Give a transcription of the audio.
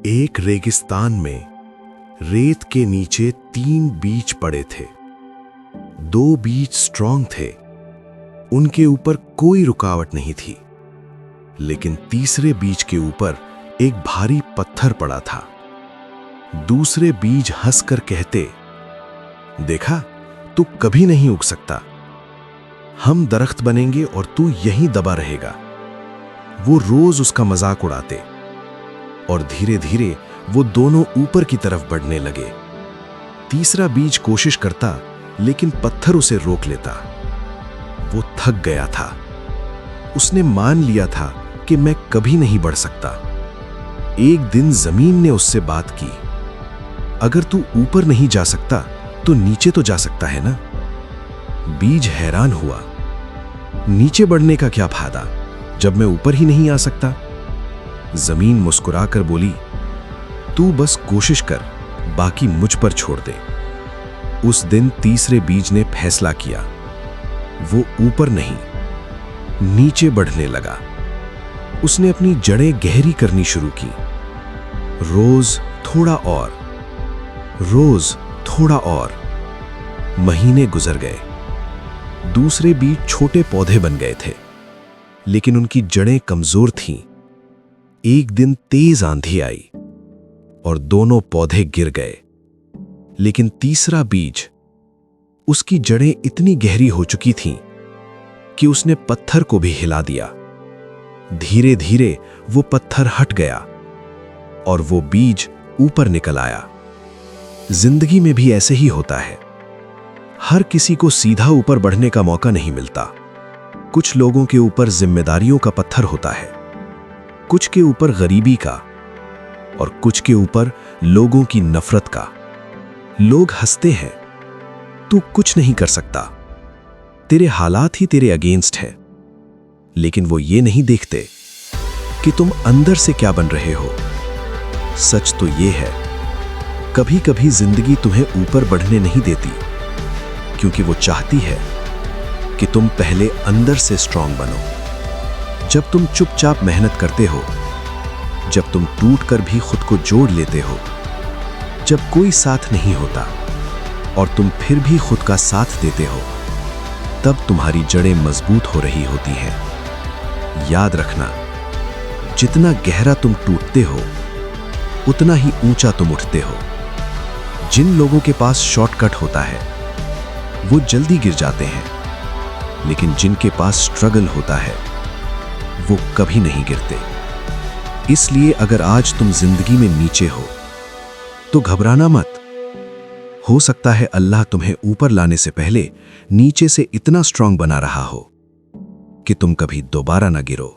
एक रेगिस्तान में रेत के नीचे 3 बीज पड़े थे। 2 बीज स्ट्रांग थे, उनके ऊपर कोई रुकावट नहीं थी, लेकिन तीसरे बीज के ऊपर एक भारी पत्थर पड़ा था। दूसरे बीज हंसकर कहते, देखा, तू कभी नहीं उग सकता। हम दरख्त बनेंगे और तू यहीं दबा रहेगा। वो रोज उसका मजाक उड़ाते और धीरे धीरे वो दोनों ऊपर की तरफ बढ़ने लगे। तीसरा बीज कोशिश करता, लेकिन पत्थर उसे रोक लेता। वो थक गया था। उसने मान लिया था कि मैं कभी नहीं बढ़ सकता। एक दिन जमीन ने उससे बात की, अगर तू ऊपर नहीं जा सकता तो नीचे तो जा सकता है ना। बीज हैरान हुआ, नीचे बढ़ने का क्या फायदा जब मैं ऊपर ही नहीं आ सकता। जमीन मुस्कुराकर बोली, तू बस कोशिश कर, बाकी मुझ पर छोड़ दे। उस दिन तीसरे बीज ने फैसला किया। वो ऊपर नहीं, नीचे बढ़ने लगा। उसने अपनी जड़ें गहरी करनी शुरू की। रोज थोड़ा और, रोज थोड़ा और। महीने गुजर गए। दूसरे बीज छोटे पौधे बन गए थे, लेकिन उनकी जड़ें कमजोर थीं। एक दिन तेज आंधी आई और दोनों पौधे गिर गए, लेकिन तीसरा बीज, उसकी जड़ें इतनी गहरी हो चुकी थीं कि उसने पत्थर को भी हिला दिया। धीरे धीरे वो पत्थर हट गया और वो बीज ऊपर निकल आया। जिंदगी में भी ऐसे ही होता है। हर किसी को सीधा ऊपर बढ़ने का मौका नहीं मिलता। कुछ लोगों के ऊपर जिम्मेदारियों का पत्थर होता है, कुछ के ऊपर गरीबी का, और कुछ के ऊपर लोगों की नफरत का। लोग हंसते हैं, तू कुछ नहीं कर सकता, तेरे हालात ही तेरे अगेंस्ट हैं। लेकिन वो ये नहीं देखते कि तुम अंदर से क्या बन रहे हो। सच तो ये है, कभी कभी जिंदगी तुम्हें ऊपर बढ़ने नहीं देती, क्योंकि वो चाहती है कि तुम पहले अंदर से स्ट्रांग बनो। जब तुम चुपचाप मेहनत करते हो, जब तुम टूटकर भी खुद को जोड़ लेते हो, जब कोई साथ नहीं होता और तुम फिर भी खुद का साथ देते हो, तब तुम्हारी जड़ें मजबूत हो रही होती हैं। याद रखना, जितना गहरा तुम टूटते हो, उतना ही ऊंचा तुम उठते हो। जिन लोगों के पास शॉर्टकट होता है, वो जल्दी गिर जाते हैं, लेकिन जिनके पास स्ट्रगल होता है, वो कभी नहीं गिरते। इसलिए अगर आज तुम जिंदगी में नीचे हो, तो घबराना मत। हो सकता है अल्लाह तुम्हें ऊपर लाने से पहले नीचे से इतना स्ट्रांग बना रहा हो कि तुम कभी दोबारा ना गिरो।